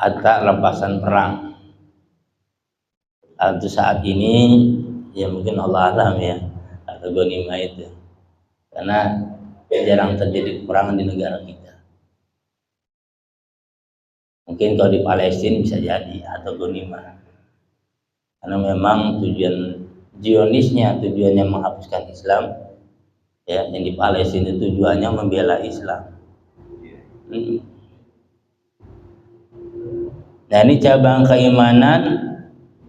harta rampasan perang. Untuk saat ini ya mungkin Allah alam ya, atau ghanimah itu, karena jarang terjadi peperangan di negara kita. Mungkin kalau di Palestina bisa jadi atau ghanimah, karena memang tujuan Zionisnya tujuannya menghapuskan Islam, ya, yang di Palestina tujuannya membela Islam. Nah, ini cabang keimanan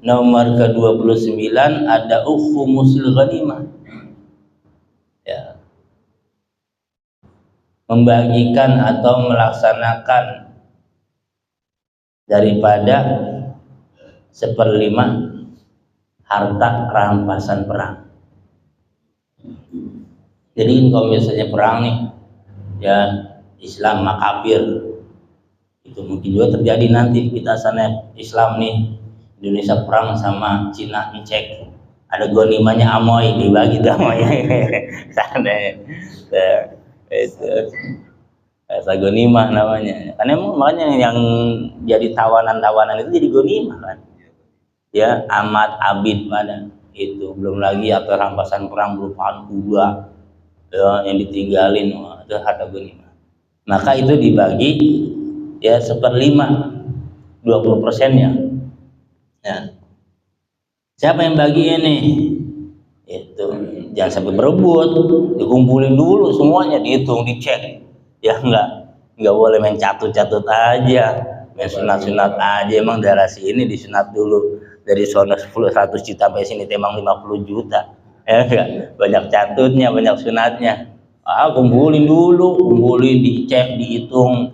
nomor ke-29 ada ukhumusl ghanimah. Ya. Membagikan atau melaksanakan daripada 1/5 harta rampasan perang. Jadi kalau misalnya perang nih, ya Islam sama kafir, itu mungkin juga terjadi nanti kita sana Islam nih, Indonesia perang sama Cina, cek ada ghanimahnya Amoy, dibagi tuh Amoy sana itu ghanimah namanya. Karena emang makanya yang jadi tawanan-tawanan itu jadi ghanimah kan. Ya, amat abid pada itu, belum lagi atau rampasan perang berupa kuda ya, yang ditinggalin, itu harta ghanimah. Maka itu dibagi ya 1/5, 20%-nya. Ya. Siapa yang bagi ini? Itu jangan sampai berebut, dikumpulin dulu semuanya, dihitung, dicek. Ya nggak boleh main catut-catut aja, main sunat-sunat aja. Emang darah sini disunat dulu, dari sono 100 juta sampai sini temang 50 juta. Ya enggak, banyak catutnya, banyak sunatnya. Kumpulin dulu, dicek, dihitung.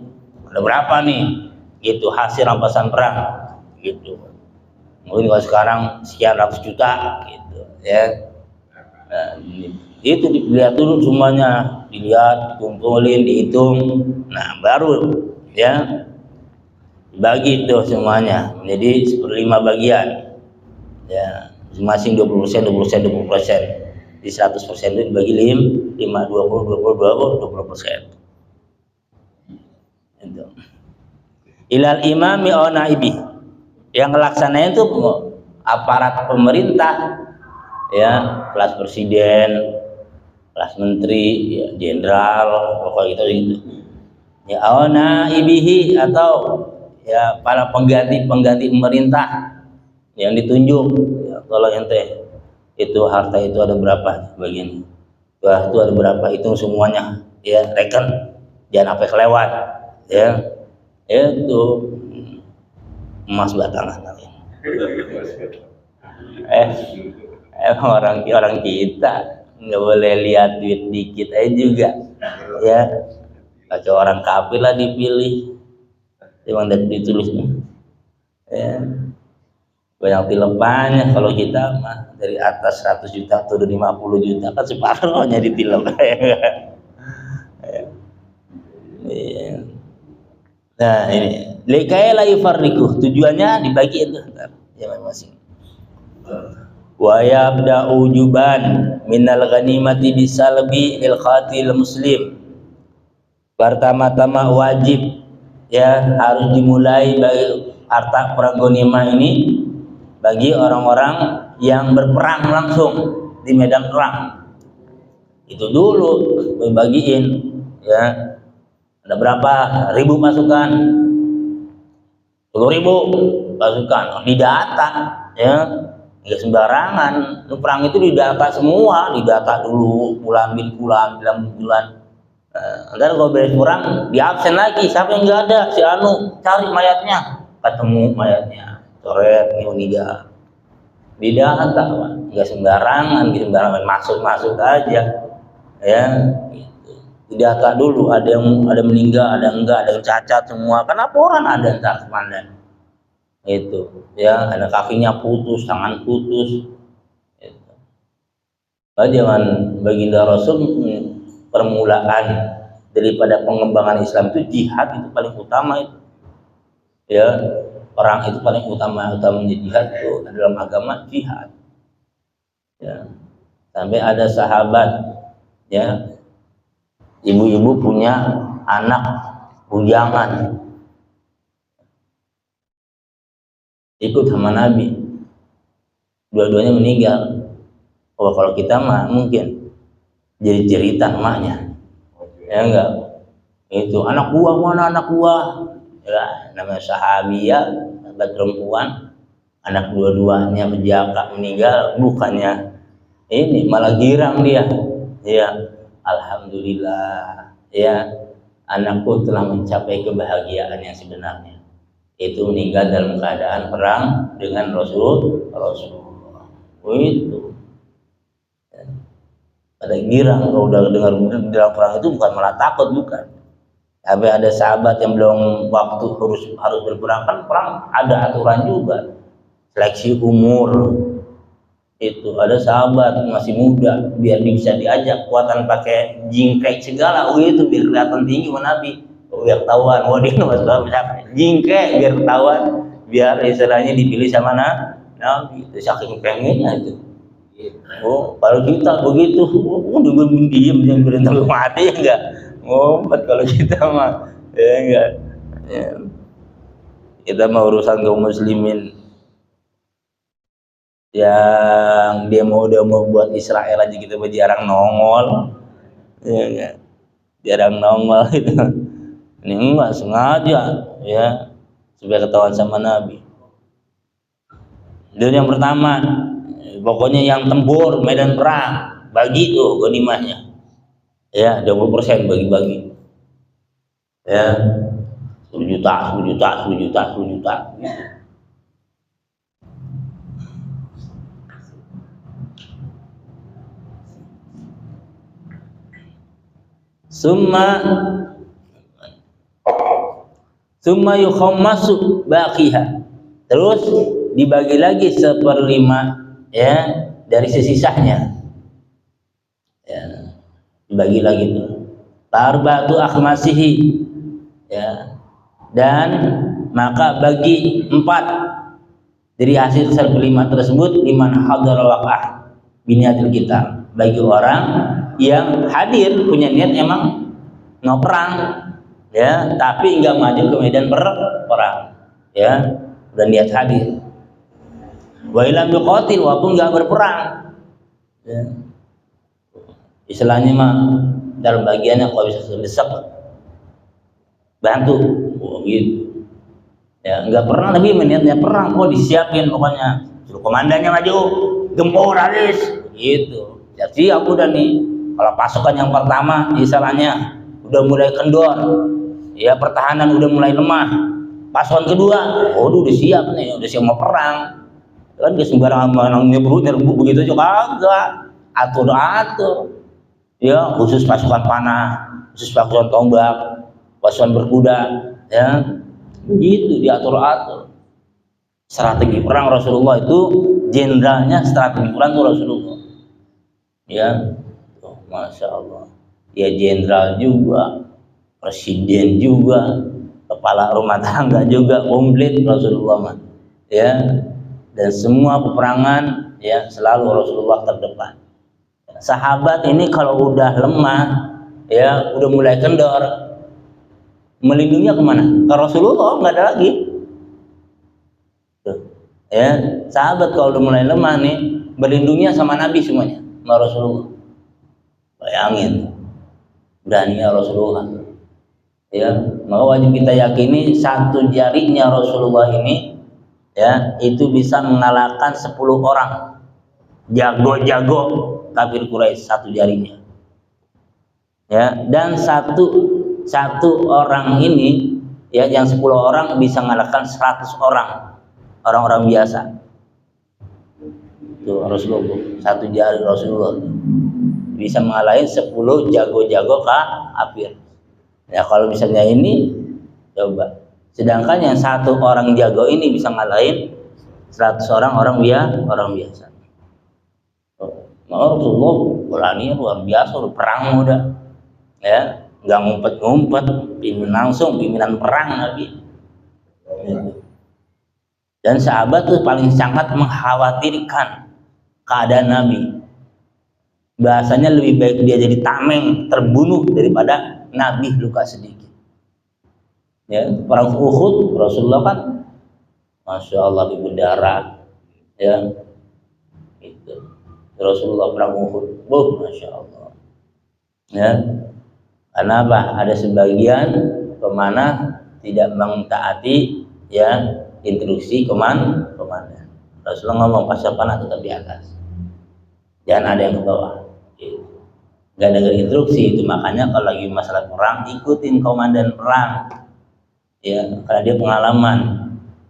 Ada berapa nih? Gitu hasil rampasan perang. Gitu. Mungkin kalau sekarang sekian ratus juta, gitu ya. Nah, itu dilihat dulu semuanya, dilihat, kumpulin, dihitung. Nah, baru ya bagi itu semuanya menjadi 1/5 bagian. Ya, masing-masing 20%, 20%, 20%. Di 100% itu dibagi 5, 20, 20, 20%. Itu. Ilal imami au naibi. Yang ngelaksanain itu aparat pemerintah, ya, kelas presiden, kelas menteri, ya, jenderal, pokoknya gitu. Ya, au naibihi, atau ya para pengganti pemerintah yang ditunjuk. Ya, kalau ente itu harta itu ada berapa bagian, wah itu ada berapa, hitung semuanya, ya, reken, jangan sampai kelewat, ya. Itu emas batangan. Orang kita nggak boleh lihat duit dikit aja juga, ya. Kacau orang kafir lah dipilih, emang dari ditulisnya, ya. Banyak tilepannya. Kalau kita mah dari atas 100 juta turun 50 juta kan separuhnya ditilep. Nah, ini likaila yufarriqu, tujuannya dibagi itu ya masing-masing. Wa yabda'u juban minal ghanimati bisalbi il qatil muslim. Pertama-tama wajib, ya, harus dimulai bagi harta perang ghanimah ini bagi orang-orang yang berperang langsung di medan perang. Itu dulu dibagiin, ya. Ada berapa ribu pasukan? 10.000 pasukan, didata, ya. Nggak sembarangan. Perang itu didata semua, didata dulu bulan bulan. Ntar kalau beres perang di absen lagi, siapa yang nggak ada, si Anu cari mayatnya, ketemu mayatnya, coret, meninggal. Didata, nggak sembarangan, masuk aja, ya. Didata dulu, ada meninggal, ada enggak, ada yang cacat semua, kan laporan ada entar komandan. Itu, ya, ada kakinya putus, tangan putus. Itu. Zaman baginda Rasul, permulaan daripada pengembangan Islam itu jihad itu paling utama itu. Ya, perang itu paling utamanya jihad itu dalam agama jihad. Ya. Sampai ada sahabat, ya, ibu-ibu punya anak bujangan, ikut sama Nabi, dua-duanya meninggal. Oh, kalau kita mah mungkin jadi cerita emaknya, ya enggak, itu anak gua, mana anak gua, ya namanya sahabiah, sahabat perempuan, anak dua-duanya penjaka meninggal, bukannya ini malah girang dia, ya alhamdulillah, ya anakku telah mencapai kebahagiaan yang sebenarnya, itu meninggal dalam keadaan perang dengan Rasulullah. Oh, itu ada girang kalau udah dengar dalam perang itu, bukan malah takut, bukan. Tapi ada sahabat yang belum waktu harus berperang, kan perang ada aturan juga, seleksi umur. Itu ada sahabat masih muda, biar bisa diajak kuatan pakai jingkrek segala, itu biar kelihatan tinggi sama Nabi, biar ketahuan, wah dia nomor siapa, jingkrek biar ketahuan, biar istilahnya dipilih sama Nabi. Itu saking pengennya itu. Oh, kalau kita begitu, udah diem yang berintah mati, ya enggak ngobat. Kalau kita mah ya enggak, ya. Kita mah urusan kaum muslimin yang dia udah mau buat Israel aja, kita jarang nongol, ya enggak, jarang nongol itu. Ini enggak sengaja, ya supaya ketahuan sama Nabi. Dan yang pertama, pokoknya yang tempur medan perang, bagi tuh ghanimahnya, ya 20% bagi-bagi, ya 10 juta, 10 juta, 10 juta, 10 juta. Summa yukhammasu baqiha, terus dibagi lagi 1/5, ya dari sisanya, ya dibagi lagi tuh tarbatu akhmasihi, ya, dan maka bagi 4 dari hasil 1/5 tersebut liman hadar waqah biniatil kita, bagi orang yang hadir punya niat emang mau perang, ya tapi enggak maju ke medan perang, ya udah niat hadir. Wa ilam yuqatil, walaupun enggak berperang, ya istilahnya mah dalam bagiannya kalau bisa desak bantu, oh, gitu, ya enggak pernah tapi niatnya perang, kok disiapin pokoknya, suruh komandannya maju gempur habis gitu, jadi aku udah nih. Kalau pasukan yang pertama istilahnya udah mulai kendor, ya pertahanan udah mulai lemah, pasukan kedua udah siap nih, udah siap mau perang, kan gak sembarangan nyerbu begitu juga, kagak, atur, ya khusus pasukan panah, khusus pasukan tombak, pasukan berkuda, ya begitu diatur. Strategi perang Rasulullah itu, jenderalnya strategi perang itu Rasulullah, ya. Masya Allah, ya jenderal juga, presiden juga, kepala rumah tangga juga, komplit Rasulullah mah, ya. Dan semua peperangan, ya selalu Rasulullah terdepan. Sahabat ini kalau udah lemah, ya udah mulai kendor, melindunginya kemana? Ke Rasulullah, nggak ada lagi. Tuh. Ya sahabat kalau udah mulai lemah nih, berlindungnya sama Nabi semuanya, sama Rasulullah. Bayangin beraninya Rasulullah, ya maka wajib kita yakini satu jarinya Rasulullah ini, ya itu bisa mengalahkan 10 orang jago-jago kafir Quraisy, satu jarinya, ya. Dan satu orang ini, ya yang 10 orang bisa mengalahkan 100 orang biasa. Itu Rasulullah, satu jari Rasulullah bisa mengalahin 10 jago-jago kafir. Ya kalau misalnya ini coba, sedangkan yang 1 orang jago ini bisa ngalahin 100 orang biasa. Rasulullah berani luar biasa, udah perang udah, ya nggak ngumpet, pimpinan perang lagi. Dan sahabat tuh paling sangat mengkhawatirkan keadaan Nabi. Bahasanya lebih baik dia jadi tameng terbunuh daripada Nabi luka sedikit. Ya, perang Uhud Rasulullah kan Masya Allah, di udara, ya, itu Rasulullah perang Uhud, Masya Allah, ya, karena apa? Ada sebagian pemanah tidak mentaati, ya, instruksi komandan. Rasulullah ngomong pasukan panah tetap di atas, jangan ada yang ke bawah, gitu. Gak dengar instruksi itu. Makanya kalau lagi masalah perang, ikutin komandan perang, ya, karena dia pengalaman.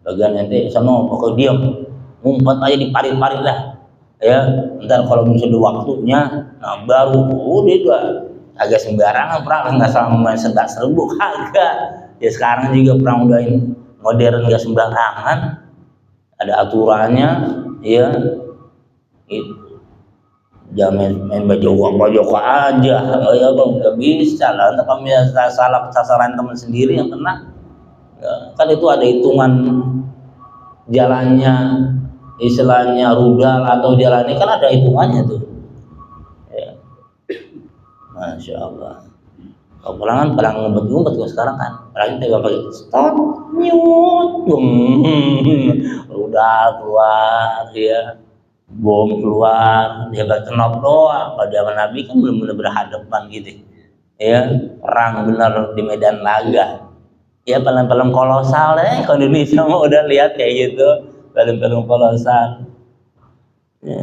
Bagian nanti sono pokok diam, ngumpet aja di parit-parit lah, ya, ntar kalau misalnya waktunya, nah baru udah itu agak sembarangan perang, nggak sama main sentak serbu, kagak. Ya sekarang juga perang udah ini modern, nggak sembarangan, ada aturannya, ya, itu. Jangan main bajok aja, ya bang, nggak bisa lah. Ntar kami salah sasaran teman sendiri yang kena, ya, kan itu ada hitungan jalannya, istilahnya rudal atau jalannya kan ada hitungannya tuh, ya. Masya Allah. Kalau perang ngumpet kok sekarang kan, perang kita pakai stop nyut, rudal keluar, ya, bom keluar, dia berkenop doang. Kalau zaman Nabi kan belum berhadapan gitu, ya, perang benar di medan laga. Ya film-film kolosal deh, kalau Indonesia mau udah lihat kayak gitu, film-film kolosal. Ya.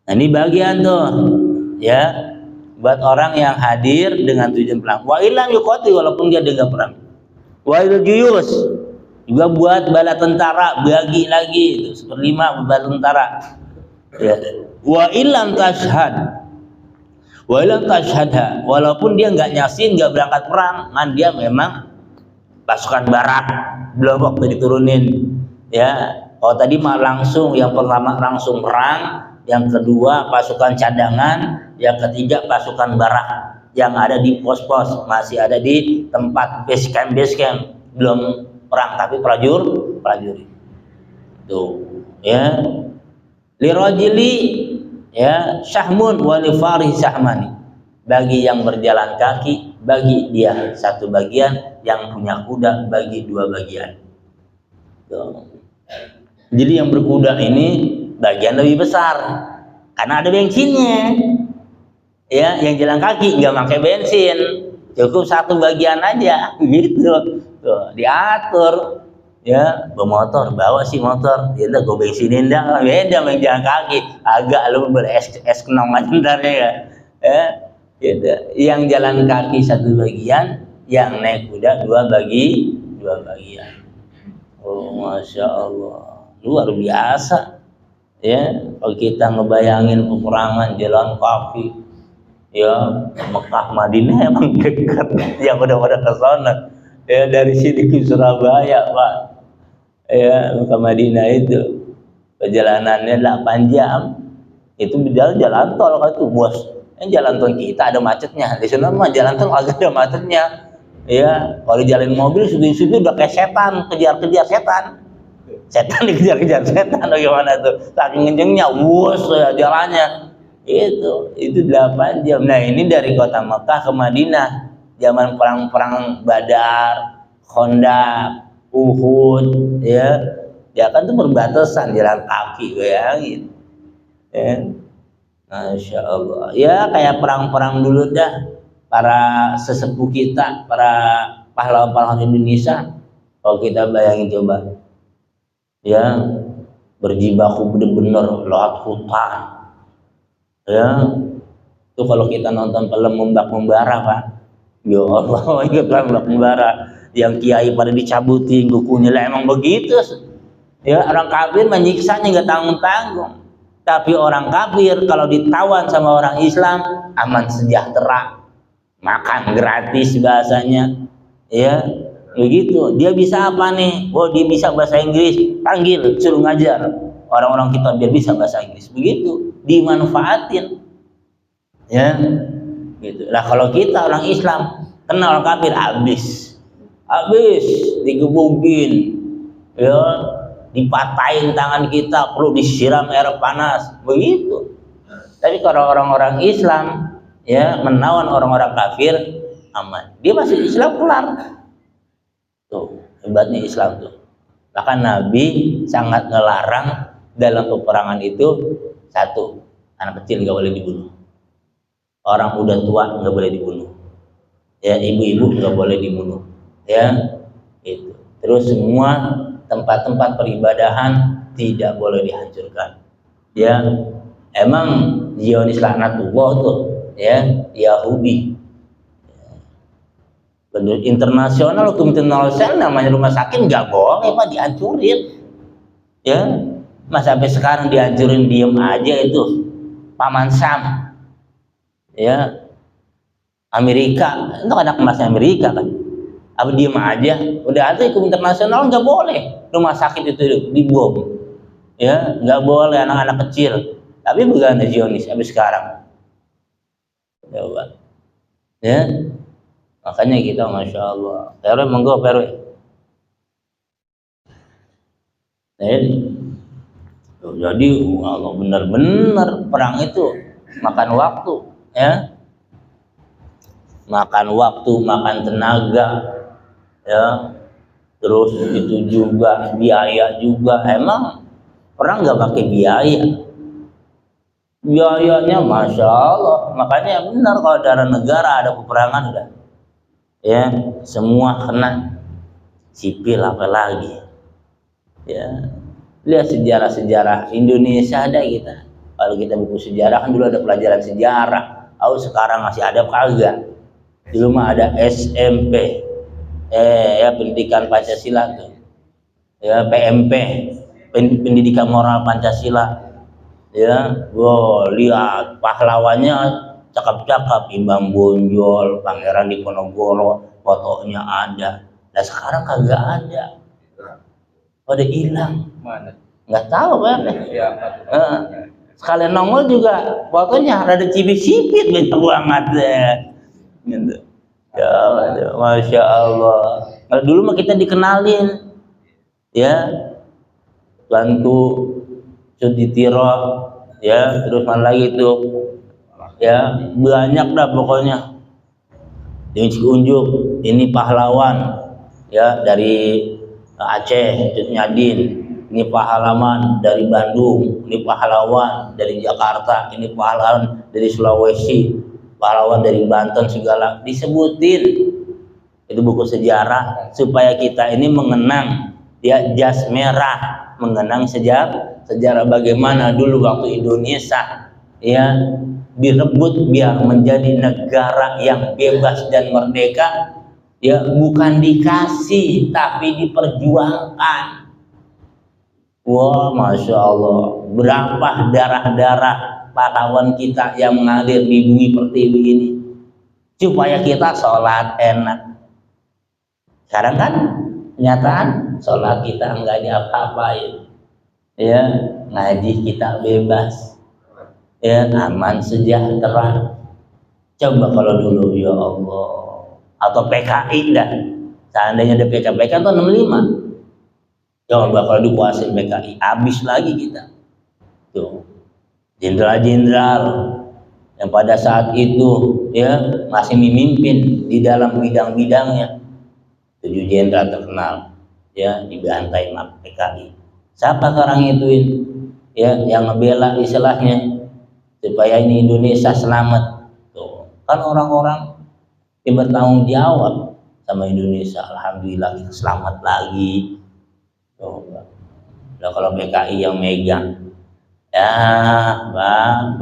Nah ini bagian tuh, ya, buat orang yang hadir dengan tujuan perang. Wa ilam yuqati, walaupun dia enggak perang. Wa il juyus, juga buat bala tentara, bagi lagi itu 1/5 bala tentara. Ya. Wa ilam tashhad, walaupun dia nggak nyasin, nggak berangkat perang, kan dia memang pasukan barak, belum waktu diturunin, ya. Oh tadi mah langsung, yang pertama langsung perang, yang kedua pasukan cadangan, yang ketiga pasukan barak yang ada di pos-pos, masih ada di tempat base camp, belum perang tapi prajurit. Tuh, ya. Lirajili, ya, syahmun walifari syahmani, bagi yang berjalan kaki, bagi dia satu bagian, yang punya kuda bagi 2 bagian. Tuh. Jadi yang berkuda ini bagian lebih besar karena ada bensinnya, ya. Yang jalan kaki nggak pakai bensin, cukup satu bagian aja, gitu. Tuh, diatur. Ya, bermotor, bawa sih motor, ya udah gue bensinin dah, beda main jalan kaki, agak lu es kenong aja ntar ya, gitu. Yang jalan kaki satu bagian, yang naik kuda 2 bagian. Oh Masya Allah, luar biasa, ya. Kalau kita ngebayangin peperangan jalan kaki, ya, Mekah Madinah emang dekat, yang udah ke sana, ya, dari sini ke Surabaya, Pak. Ya, ke Madinah itu perjalanannya 8 jam. Itu jalan tol kan tuh, Bos. Jalan tol kita ada macetnya. Di sana mah jalan tol agak ada macetnya. Ya, kalau jalan mobil sudah udah kayak setan, kejar-kejar setan. Setan dikejar-kejar setan, bagaimana tuh? Saking kencengnya, Bos, jalannya. Itu 8 jam. Nah, ini dari kota Mekah ke Madinah. Zaman perang-perang Badar, Khandaq, Uhud, ya kan tuh perbatasan jalan kaki, bayangin, ya. Masya Allah, ya, kayak perang-perang dulu dah, para sesepuh kita, para pahlawan-pahlawan Indonesia. Kalau kita bayangin coba, ya, berjibaku bener-bener lewat hutan, ya. Itu kalau kita nonton film Membak Membara, Pak, ya Allah, ingat Membak Membara, yang kiai pada dicabutin kukunya lah, emang begitu, ya. Orang kafir menyiksanya nggak tanggung-tanggung, tapi orang kafir kalau ditawan sama orang Islam aman sejahtera, makan gratis bahasanya, ya, begitu. Dia bisa apa nih? Oh, dia bisa bahasa Inggris, panggil, suruh ngajar orang-orang kita biar bisa bahasa Inggris, begitu, dimanfaatin, ya, gitu. Lah kalau kita orang Islam kenal kafir, habis digebukin, ya, dipatahin tangan kita, perlu disiram air panas, begitu. Tapi kalau orang-orang Islam, ya, menawan orang-orang kafir, aman. Dia masih Islam, kelar. Tuh, hebatnya Islam tuh. Bahkan Nabi sangat ngelarang dalam peperangan itu, satu, anak kecil nggak boleh dibunuh, orang udah tua nggak boleh dibunuh, ya ibu-ibu nggak boleh dibunuh, ya itu. Terus semua tempat-tempat peribadahan tidak boleh dihancurkan. Ya, emang Zionis laknatullah tuh, ya Yahudi. Bentuk internasional, hukum internasional namanya rumah sakit nggak boleh Pak dihancurin. Ya, mas sampai sekarang dihancurin diem aja itu Paman Sam. Ya, Amerika, itu anak emasnya Amerika kan. Apa diem aja? Udah ada hukum internasional nggak boleh rumah sakit itu dibom. Ya, nggak boleh anak-anak kecil. Tapi bukan Zionis sampai sekarang. Coba. Ya, makanya kita masya Allah. Perwe monggo perwe. Jadi Allah benar-benar perang itu makan waktu, ya. Makan waktu, makan tenaga, ya. Terus itu juga biaya juga. Emang perang nggak pakai biaya? Biayanya masya Allah. Makanya benar kalau dalam negara ada peperangan udah, ya semua kena, sipil apalagi. Ya, lihat sejarah-sejarah Indonesia ada kita. Kalau kita buku sejarah kan dulu ada pelajaran sejarah. Oh sekarang masih ada kagak? Dulu mah ada SMP, ya pendidikan Pancasila tuh, ya PMP, pendidikan moral Pancasila. Ya, wow, lihat pahlawannya cakep-cakep, Imam Bonjol, Pangeran Diponegoro, fotonya ada. Nah sekarang kagak ada, pada hilang. Mana? Nggak tahu kan? Sekalian nongol juga fotonya rada cipit-cipit banyak banget deh. Gitu. Ya, masya Allah. Nah, dulu mah kita dikenalin, ya, bantu Suditiro, ya, terus mana lagi itu, ya, banyak dah pokoknya. Di Cikunjuk, ini pahlawan, ya, dari Aceh, Cut Nyadin, ini pahlawan dari Bandung, ini pahlawan dari Jakarta, ini pahlawan dari Sulawesi, pahlawan dari Banten, segala disebutin. Itu buku sejarah supaya kita ini mengenang, ya, jas merah, mengenang sejarah bagaimana dulu waktu Indonesia, ya, direbut biar menjadi negara yang bebas dan merdeka. Ya, bukan dikasih tapi diperjuangkan. Wah, masya Allah, berapa darah-darah pahlawan kita yang mengalir di bumi pertiwi ini supaya kita sholat enak. Sekarang kan kenyataan sholat kita enggak diapa-apain, ya, ngaji kita bebas, ya, aman sejahtera. Coba kalau dulu ya Allah, atau PKI dah, seandainya ada PKI itu 65, coba kalau dikuasai PKI habis lagi kita tuh. Jenderal-jenderal yang pada saat itu, ya, masih memimpin di dalam bidang-bidangnya, 7 jenderal terkenal, ya, dibantai PKI. Siapa sekarang ituin, ya, yang ngebela istilahnya supaya ini Indonesia selamat tuh, kan orang-orang yang bertanggung jawab sama Indonesia. Alhamdulillah kita selamat lagi. Nah, kalau PKI yang megang, ya bang,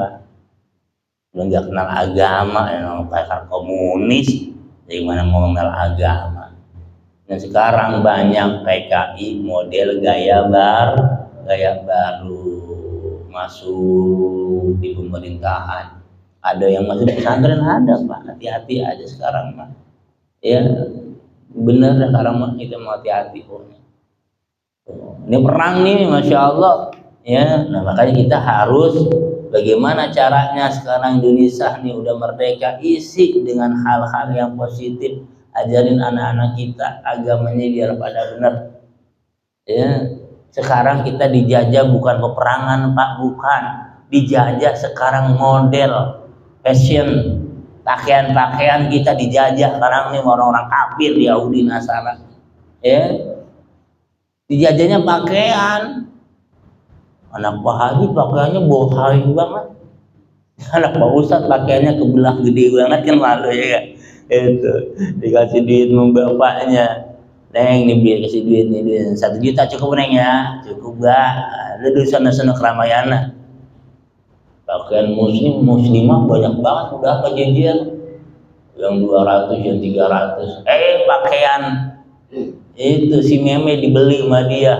belum nggak kenal agama, yang kayak komunis, dari mana mau kenal agama. Dan sekarang banyak PKI model gaya baru masuk di pemerintahan. Ada yang masuk di pesantren, ada Pak, hati-hati aja sekarang Pak. Ya bener sekarang mah kita mau hati-hati pokoknya. Ini perang nih, masya Allah, ya. Nah makanya kita harus bagaimana caranya sekarang Indonesia nih udah merdeka, isi dengan hal-hal yang positif, ajarin anak-anak kita agamanya biar pada benar. Ya, sekarang kita dijajah bukan peperangan Pak, bukan, dijajah sekarang model fashion, pakaian-pakaian kita dijajah sekarang nih orang-orang kafir, Yahudi, Nasara, ya. dijajahnya pakaian. Anak Pak Haji pakaiannya bohai banget, anak Pak Ustadz pakaiannya kebelah gede banget kan, malu ya. Itu dikasih duit sama bapaknya, Neng nih biar kasih duit nih, duit 1 juta cukup Neng ya, cukup gak, lu di sana Ramayana. Pakaian muslimah banyak banget, udah kejejer, yang 200 yang 300. Pakaian itu si Meme dibeli sama dia,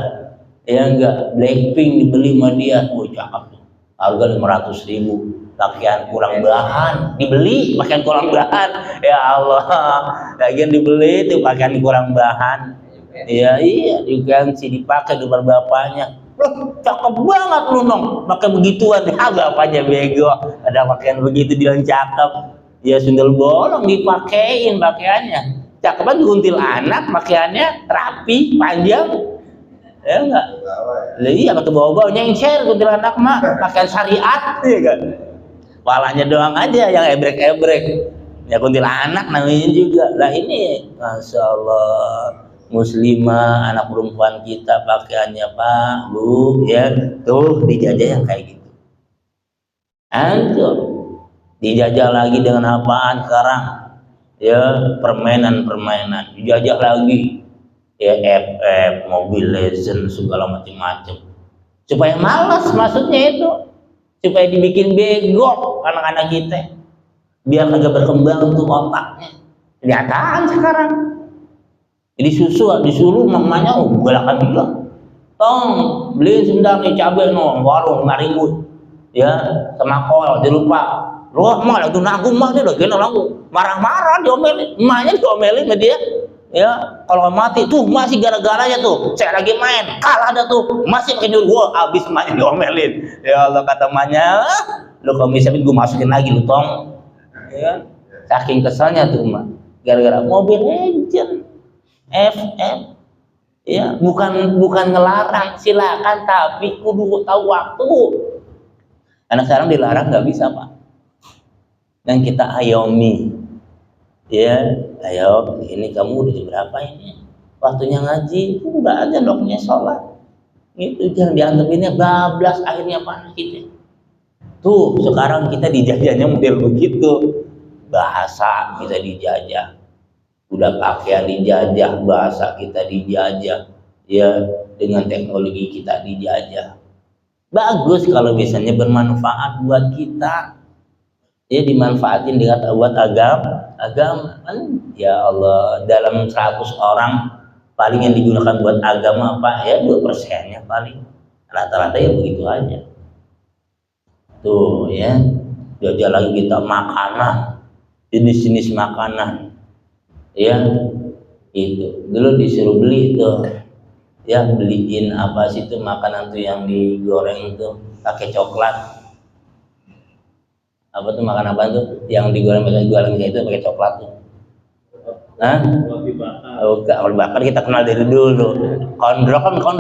ya enggak, Blackpink dibeli sama dia, cakep tuh, harga 500.000. Pakaian kurang bahan dibeli, pakaian kurang bahan, ya Allah, lagian dibeli itu pakaian kurang bahan. Iya juga sih dipakai depan bapaknya. Loh, cakep banget lu Nong, pakai begituan. Bapaknya bego, ada pakaian begitu dia cakep. Ya sundel bolong dipakein pakaiannya. Cakep banget, guntil anak pakaiannya rapi, panjang. Ya enggak? Iya pakai bawa-bawa nyengcer guntil anak mah, pakaian syariat, ya kan? Kepalanya doang aja yang ebrek-ebrek. Ya kuntilanak namanya juga. Lah ini Masya Allah, muslimah anak perempuan kita pakaiannya Pak, Bu, ya tuh dijajah yang kayak gitu. Hancur. Dijajah lagi dengan apaan sekarang? Ya permainan-permainan. Dijajah lagi. Ya FF, Mobile Legends, segala macam-macam. Supaya malas maksudnya itu. Supaya dibikin bego anak-anak kita, biar kagak berkembang tuh otaknya. Kelihatan sekarang. Jadi disuruh mamanya, galakan juga. Tong beliin sebentar nih cabai no, warung 5.000. Ya, sama kol, jangan lupa. Loh, mah lagi nanggung mah dia lagi nanggung. Marah-marah diomelin, emaknya diomelin sama dia. Ya, kalau mati tuh masih gara-garanya tuh, saya lagi main kalah ada tuh, masih pakai nyuruh gua, abis emaknya diomelin. Ya Allah, kata emaknya, lu kalau misalnya gue masukin lagi lu Tong. Ya, saking kesalnya tuh emak, gara-gara Mobile Legends, FF. Ya, bukan ngelarang, silakan, tapi kudu tahu waktu. Anak sekarang dilarang nggak bisa Pak. Dan kita ayomi. Ya, ayo, ini kamu udah jam berapa ini? Waktunya ngaji, udah aja doknya sholat. Itu jangan dianggapinnya bablas, akhirnya panas gitu. Tuh, sekarang kita dijajahnya model begitu. Bahasa kita dijajah. Udah pakaian dijajah, bahasa kita dijajah. Ya, dengan teknologi kita dijajah. Bagus kalau misalnya bermanfaat buat kita. Ya dimanfaatin dengan buat agama kan, ya Allah, dalam 100 orang paling yang digunakan buat agama apa ya 2%-nya paling, rata-rata ya begitu aja tuh ya. Jajah lagi kita makanan, jenis-jenis makanan ya, itu dulu disuruh beli tuh ya, beliin apa sih tuh makanan tuh yang digoreng tuh pakai coklat. Apa tuh makan apa tuh yang digoreng itu pakai coklat tuh? Hah? Roti bakar. Roti bakar kita kenal dari dulu. Kondrok kan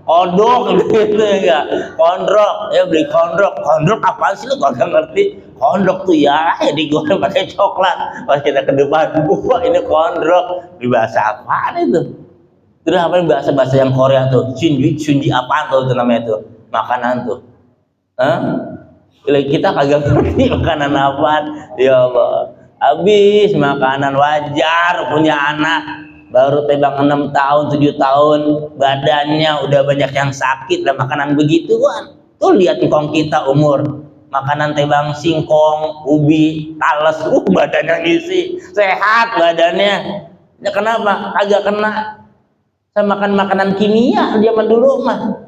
kodok gitu ya. Kondrok ya, beli kondrok apa sih lu kalau ngerti? Kondrok tuh ya digoreng pakai coklat. Pas kita ke depan, wah ini kondrok. Di bahasa apaan itu? Terus apa bahasa yang Korea tuh? Sunji apaan tuh itu namanya tuh? Makanan tuh. Hah? Kita kagak ngerti makanan apaan. Ya Allah, habis makanan. Wajar punya anak baru tebang 6 tahun 7 tahun badannya udah banyak yang sakit dan makanan begituan. Tuh lihat engkong kita umur makanan tebang singkong, ubi, talas, badannya ngisi, sehat badannya. Ya kenapa? Agak kena sama makan makanan kimia zaman dulu mah.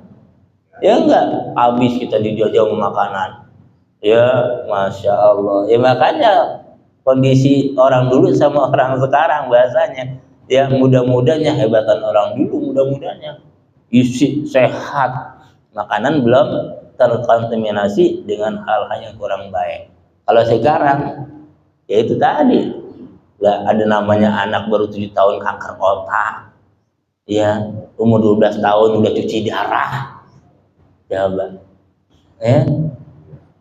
Ya enggak, habis kita dijajah makanan. Ya, Masya Allah. Ya makanya kondisi orang dulu sama orang sekarang bahasanya. Ya mudah-mudahnya hebatan orang dulu, mudah-mudahnya isi sehat. Makanan belum terkontaminasi dengan hal-hal yang kurang baik. Kalau sekarang, ya itu tadi. Lah ada namanya anak baru 7 tahun kanker otak. Ya, umur 12 tahun udah cuci darah. Coba.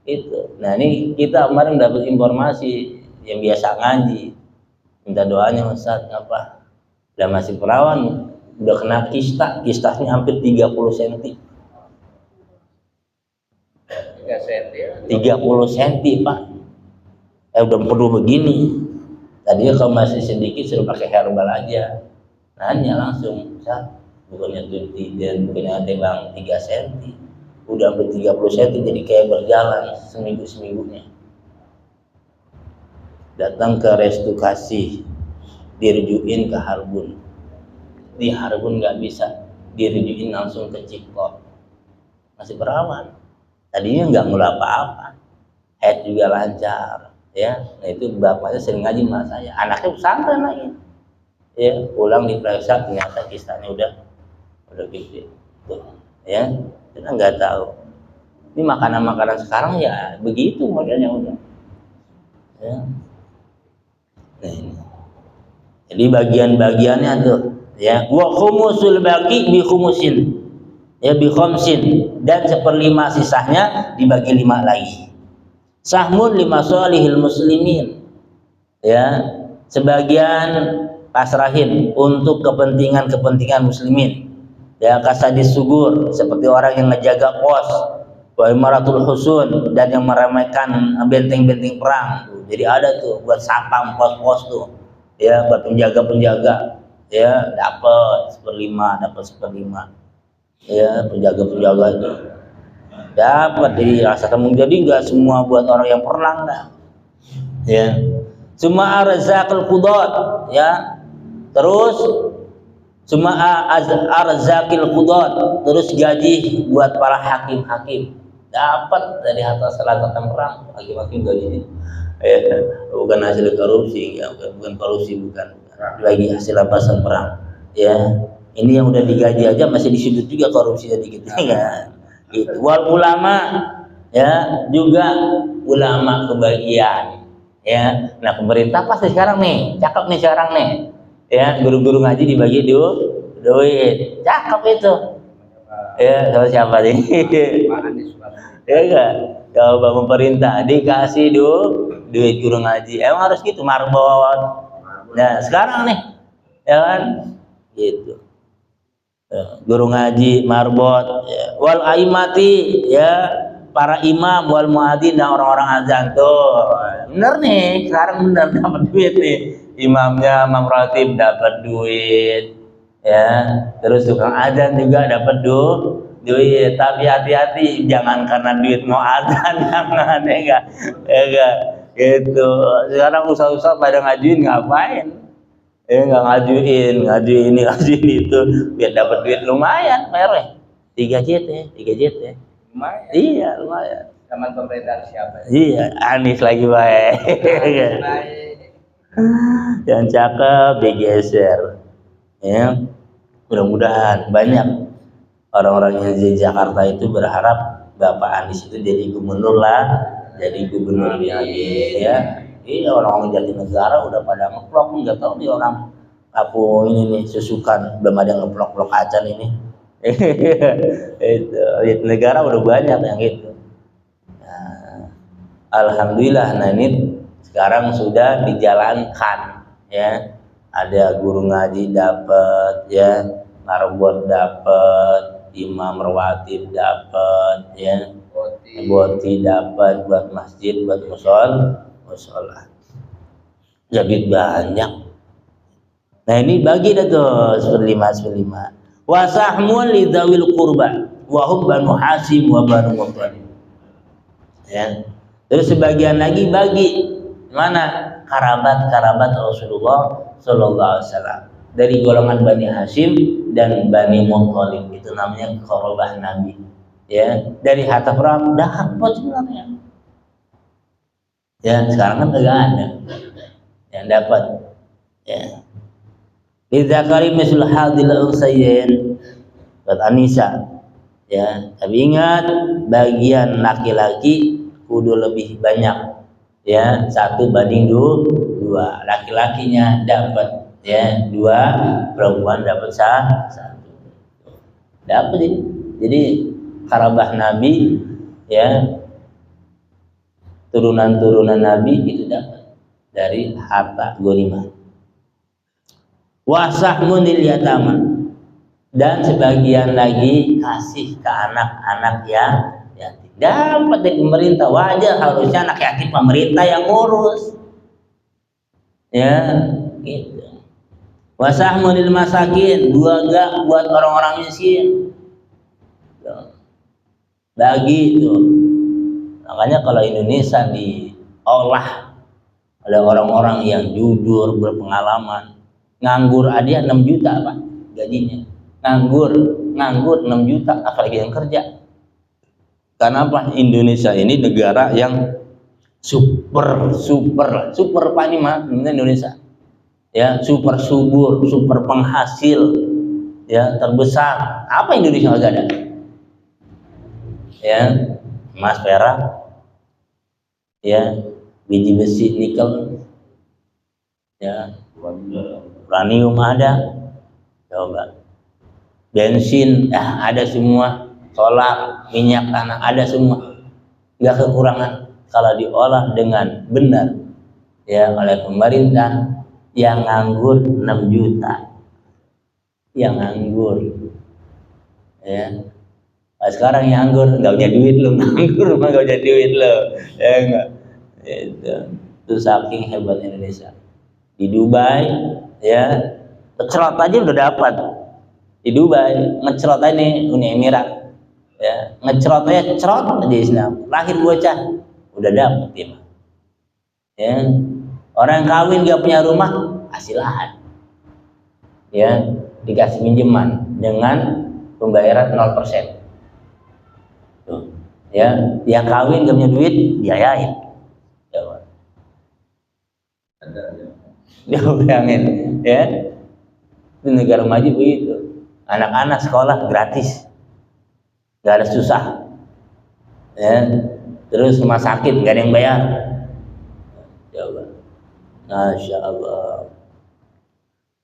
Itu. Nah ini kita kemarin dapat informasi yang biasa ngaji, minta doanya Ustaz apa? Udah masih perawan udah kena kistahnya hampir 30 cm. 30 cm Pak. Udah perlu begini. Tadinya kalau masih sedikit suruh pakai herbal aja. Nanya langsung, bukannya tembang 3 cm, udah hampir 30 cm, jadi kayak berjalan seminggunya. Datang ke Restu Kasih, dirujukin ke Harbun. Di Harbun nggak bisa, dirujukin langsung ke Cikok. Masih perawan. Tadinya nggak mulai apa-apa, head juga lancar. Ya, nah itu bapaknya sering ngaji sama saya, anaknya pesantren lagi. Ya, pulang diperiksa ternyata kistahnya udah gede. Tuh, ya, kita nggak tahu. Ini makanan sekarang ya begitu modelnya udah. Ya. Nah, ini. Jadi bagian-bagiannya tuh, ya, wa khumusul baqi bi khumusin. Ya, bi khamsin, dan 1/5 sisanya dibagi 5 lagi. Sahmun lima solihil muslimin, ya, sebagian pasrahin untuk kepentingan muslimin, ya, kasadis sugur, seperti orang yang ngejaga pos, wa imaratul husun, dan yang meremehkan benteng-benteng perang. Jadi ada tuh buat sapam pos-pos tuh, ya, buat penjaga, ya, dapat 1/5, ya, penjaga itu dapat dirasakan. Jadi nggak semua buat orang yang perang, dah. Ya, cuma arzakul qudat, ya, terus cuma arzakil qudat, terus gaji buat para hakim dapat dari atas selatan perang. Hakim gaji, ya, bukan hasil korupsi, ya, bukan korupsi, bukan lagi hasil rampasan perang. Ya, ini yang udah digaji aja masih disudut juga korupsinya dikit, ya. Itu wal ulama, ya, juga ulama kebagian, ya. Nah, pemerintah pasti sekarang nih cakep nih sekarang nih, ya, guru-guru ngaji dibagi duit, cakep itu, ya. Sama siapa nih? Ya enggak, kalau pemerintah dikasih duit guru ngaji, emang harus gitu, marbot. Nah, sekarang nih, ya kan, gitu. Guru ngaji marbot, ya. Wal aimati, ya, para imam, wal muadzin, dan orang-orang azan tuh. Bener nih, sekarang bener dapat duit nih. Imamnya, imam ratib dapat duit, ya. Terus tukang azan juga dapat duit. Tapi hati-hati, jangan karena duit mau azan, jangan, ya enggak, gitu. Sekarang usaha-usaha pada ngajuin ngapain? Nggak ngajuin itu biar dapat duit lumayan, mereh 3 JT. Lumayan. Iya, lumayan. Zaman pemerintahan siapa? Iya, Anies lagi baik. Yang cakep digeser. Ya, mudah-mudahan banyak orang-orang yang di Jakarta itu berharap Bapak Anies itu jadi gubernur lagi, ya. Iya, orang Jatinegara udah pada ngeplok, nggak tahu nih orang Kampung ini nih susukan, belum ada ngeplok-plok acan ini. Itu Jatinegara udah banyak yang gitu. Nah, alhamdulillah, nah ini sekarang sudah dijalankan, ya. Ada guru ngaji dapat, ya, marbot dapat, imam rawatib dapat, ya, boti dapat buat masjid, buat musola. Jadi banyak. Nah, ini bagi dah tuh 1/5. Wasahmun lidzawil qurba wa hum banu Hasim wa banu Muttalib. Ya. Terus sebagian lagi bagi mana? Kerabat Rasulullah sallallahu alaihi wasallam dari golongan Bani Hasim dan Bani Muttalib. Itu namanya qarabah Nabi. Ya, dari harta perang dapat sebenarnya. Ya, sekarang kan enggak ada yang dapat, ya. Lidzakari mislu hadil unsayain buat Anissa, ya. Tapi ingat, bagian laki-laki kudu lebih banyak, ya, 1/2. Laki-lakinya dapat, ya, 2, perempuan dapat 1. Dapat ini. Jadi karabah Nabi, ya, turunan Nabi itu dapat dari harta ghanimah. Wasahmunil yatama, dan sebagian lagi kasih ke anak-anak yang yatim. Dapat dari pemerintah, wajar harusnya anak yatim pemerintah yang ngurus. Ya, gitu. Wasahmul masakin, dua gak buat orang-orang miskin. Bagi itu. Makanya kalau Indonesia diolah oleh orang-orang yang jujur, berpengalaman, nganggur aja 6 juta Pak gajinya. Nganggur 6 juta, apalagi yang kerja. Karena apa? Indonesia ini negara yang super Pak ini mah Indonesia. Ya, super subur, super penghasil, ya, terbesar. Apa Indonesia nggak ada? Ya, emas, perak, ya, biji besi, nikel, ya, uranium ada. Coba. Bensin ada semua, solar, minyak tanah ada semua, nggak kekurangan kalau diolah dengan benar ya oleh pemerintah. Yang nganggur 6 juta, yang nganggur ya. Nah, sekarang yang nganggur nggak punya duit lo, nganggur mah nggak punya duit lo, ya enggak itu saking hebat Indonesia. Di Dubai ya, ngecrot aja udah dapat. Di Dubai ngecrot aja nih Uni Emirat ya, ngecrot aja cerot di Islam, lahir bocah udah dapet ya. Orang yang kawin gak punya rumah kasih lahan ya, dikasih pinjaman dengan pembayaran 0%. Tuh ya, yang kawin gak punya duit biayain. Coba dia bayangin ya, di negara maju begitu. Anak-anak sekolah gratis, nggak ada susah, ya. Terus rumah sakit nggak ada yang bayar. Coba, masya Allah.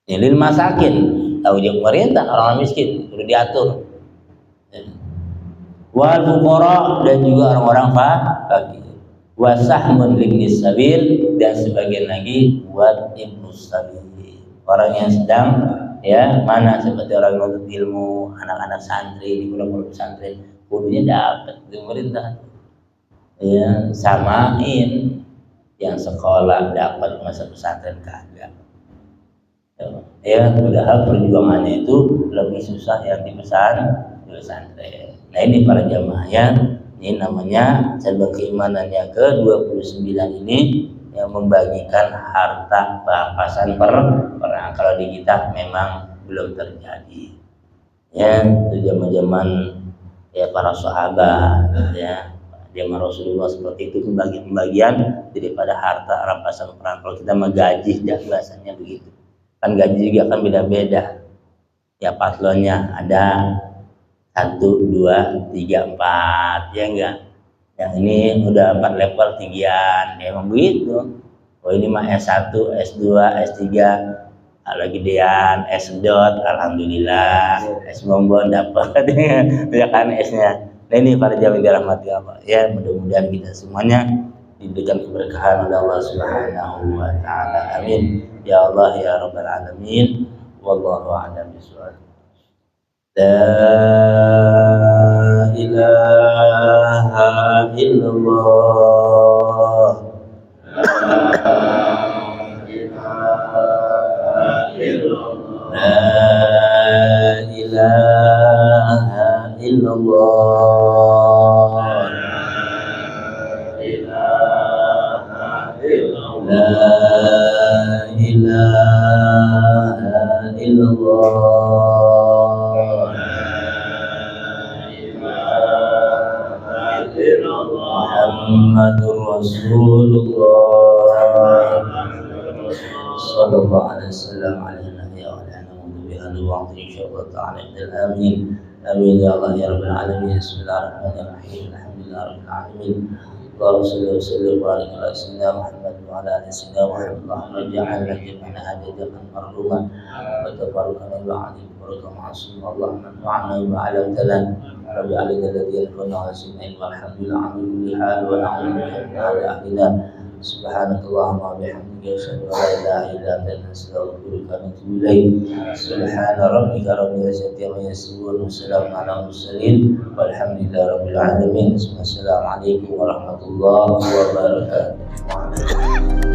Ini rumah sakit, tahu dia pemerintah, orang miskin udah diatur. Wal fuqara, dan juga orang-orang fakir. Wasahmun libnis sabil, dan sebagian lagi buat ibnus sabil, orang yang sedang ya, mana seperti orang menuntut ilmu, anak-anak santri di pondok pesantren, kudunya dapat dari pemerintah ya. Samain yang sekolah dapat, masa pesantren kagak ya. Padahal perjuangannya itu lebih susah yang di pesantren. Nah ini para jamaah ya, ini namanya cabang keimanannya ke-29 ini yang membagikan harta rampasan perang. Kalau di kita memang belum terjadi ya, itu zaman ya para sahabat ya, zaman Rasulullah seperti itu, pembagian daripada harta rampasan perang. Kalau kita menggaji dah biasanya begitu kan, gaji juga kan beda-beda ya, paslonnya ada 1, 2, 3, 4 ya enggak. Yang ini udah 4 level tinggian ya, emang begitu. Oh ini mah S1, S2, S3, lagi gedean S dot, alhamdulillah, S bonbon dapat ya kan S-nya. Nah ini para jamaah dirahmati Allah ya, mudah-mudahan kita semuanya diberikan keberkahan oleh Allah Subhanahu wa taala. Amin ya Allah ya rabbal alamin. Wallahu a'lam bishawab. La ilaha illallah. La ilaha illallah. La ilaha illallah. Muhammadur Rasulullah sallallahu alaihi wasallam ala nabi wa ala alihi wa insyaallah ta'ala. Amin amin ya Allah ya rabbal alamin. Bismillahirrahmanirrahim. Alhamdulillah rabbil alamin. Allahumma shalli wa sallim wa barik ala sayyidina Muhammad wa ala ali sayyidina Muhammad. Allahumma ja'alna jami'an hadiatan marhuma wa tafarraqna ba'di baraka ma'sum. Allahumma anfa'na bima 'allamtana rabbi alladhi yadhkuru wa yasmi walhamdulillah ala kulli hal wa na'udzu bika min ahli Subhanakallahumma wa bihamdika asyhadu an la ilaha illa anta astaghfiruka wa atubu ilaik. Subhana rabbika rabbil izzati amma yasifun wa salamun alal mursalin walhamdulillahi rabbil alamin. Wassalamualaikum warahmatullahi wabarakatuh.